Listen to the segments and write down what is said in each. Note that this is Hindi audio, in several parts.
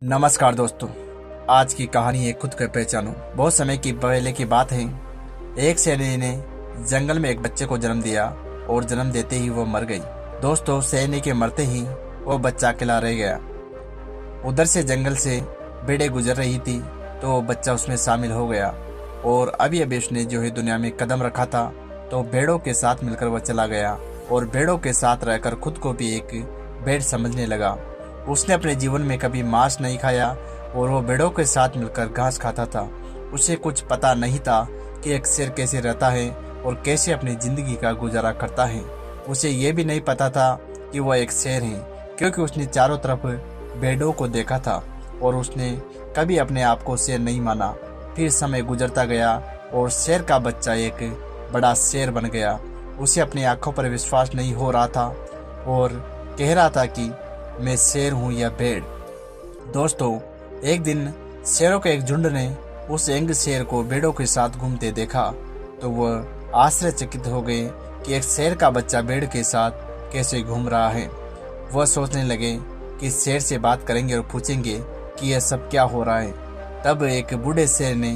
नमस्कार दोस्तों। आज की कहानी है खुद को पहचानो। बहुत समय की पहले की बात है। एक शेर ने जंगल में एक बच्चे को जन्म दिया और जन्म देते ही वो मर गई। दोस्तों, शेरनी के मरते ही वो बच्चा अकेला रह गया। उधर से जंगल से भेड़ें गुजर रही थी तो वो बच्चा उसमें शामिल हो गया और अभी अभी उसने दुनिया में कदम रखा था तो भेड़ों के साथ मिलकर वह चला गया और भेड़ों के साथ रहकर खुद को भी एक भेड़ समझने लगा। उसने अपने जीवन में कभी मांस नहीं खाया और वो भेड़ों के साथ मिलकर घास खाता था। उसे कुछ पता नहीं था कि एक शेर कैसे रहता है और कैसे अपनी जिंदगी का गुजारा करता है। उसे ये भी नहीं पता था कि वह एक शेर है, क्योंकि उसने चारों तरफ भेड़ों को देखा था और उसने कभी अपने आप को शेर नहीं माना। फिर समय गुजरता गया और शेर का बच्चा एक बड़ा शेर बन गया। उसे अपनी आंखों पर विश्वास नहीं हो रहा था और कह रहा था कि मैं शेर हूँ या भेड़। दोस्तों, एक दिन शेरों के एक झुंड ने उस यंग शेर को भेड़ों के साथ घूमते देखा तो वह आश्चर्यचकित हो गए कि एक शेर का बच्चा भेड़ के साथ कैसे घूम रहा है। वह सोचने लगे कि शेर से बात करेंगे और पूछेंगे कि यह सब क्या हो रहा है। तब एक बूढ़े शेर ने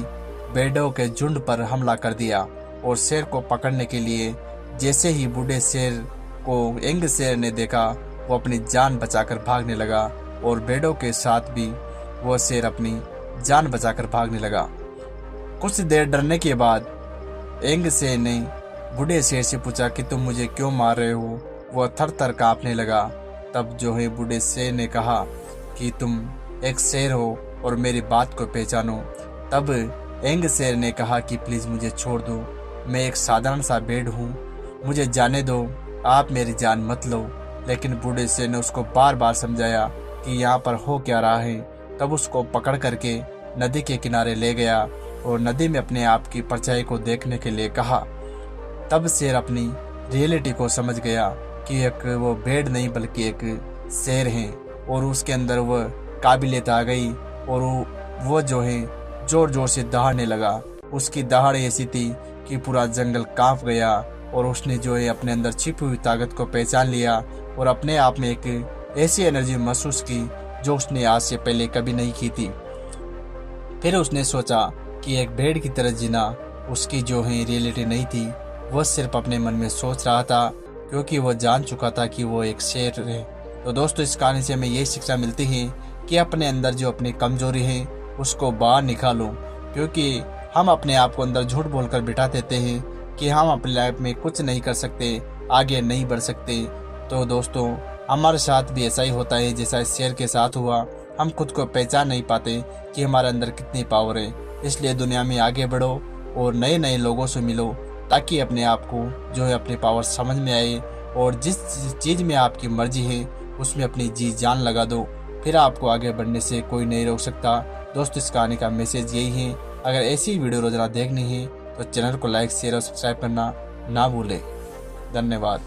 भेड़ों के झुंड पर हमला कर दिया और शेर को पकड़ने के लिए जैसे ही बूढ़े शेर को यंग शेर ने देखा, वो अपनी जान बचाकर भागने लगा और भेड़ों के साथ भी वो शेर अपनी जान बचाकर भागने लगा। कुछ देर डरने के बाद यंग शेर ने बूढ़े शेर से पूछा कि तुम मुझे क्यों मार रहे हो। वह थर थर कांपने लगा। तब बूढ़े शेर ने कहा कि तुम एक शेर हो और मेरी बात को पहचानो। तब यंग शेर ने कहा कि प्लीज़ मुझे छोड़ दो, मैं एक साधारण सा भेड़ हूँ, मुझे जाने दो, आप मेरी जान मत लो। लेकिन बूढ़े शेर ने उसको बार बार समझाया कि यहाँ पर हो क्या रहा है। तब उसको पकड़ करके नदी के किनारे ले गया और नदी में अपने आप की परछाई को देखने के लिए कहा। तब शेर अपनी रियलिटी को समझ गया कि एक वो भेड़ नहीं बल्कि एक शेर है और उसके अंदर वह काबिलियत आ गई और वो जोर जोर से दहाड़ने लगा। उसकी दहाड़ ऐसी थी कि पूरा जंगल कांप गया और उसने अपने अंदर छिपी हुई ताकत को पहचान लिया और अपने आप में एक ऐसी एनर्जी महसूस की जो उसने आज से पहले कभी नहीं की थी। फिर उसने सोचा कि एक भेड़ की तरह जीना उसकी रियलिटी नहीं थी। वह सिर्फ अपने मन में सोच रहा था, क्योंकि वह जान चुका था कि वो एक शेर है। तो दोस्तों, इस कहानी से हमें यही शिक्षा मिलती है कि अपने अंदर अपनी कमजोरी है उसको बाहर निकालो, क्योंकि हम अपने आप को अंदर झूठ बोलकर बिठा देते हैं कि हम अपनी लाइफ में कुछ नहीं कर सकते, आगे नहीं बढ़ सकते। तो दोस्तों, हमारे साथ भी ऐसा ही होता है जैसा इस शेर के साथ हुआ। हम खुद को पहचान नहीं पाते कि हमारे अंदर कितनी पावर है। इसलिए दुनिया में आगे बढ़ो और नए नए लोगों से मिलो, ताकि अपने आप को अपनी पावर समझ में आए और जिस चीज़ में आपकी मर्जी है उसमें अपनी जी जान लगा दो। फिर आपको आगे बढ़ने से कोई नहीं रोक सकता। दोस्तों, इस कहानी का मैसेज यही है। अगर ऐसी वीडियो रोजाना देखनी है तो चैनल को लाइक, शेयर और सब्सक्राइब करना ना भूलें। धन्यवाद।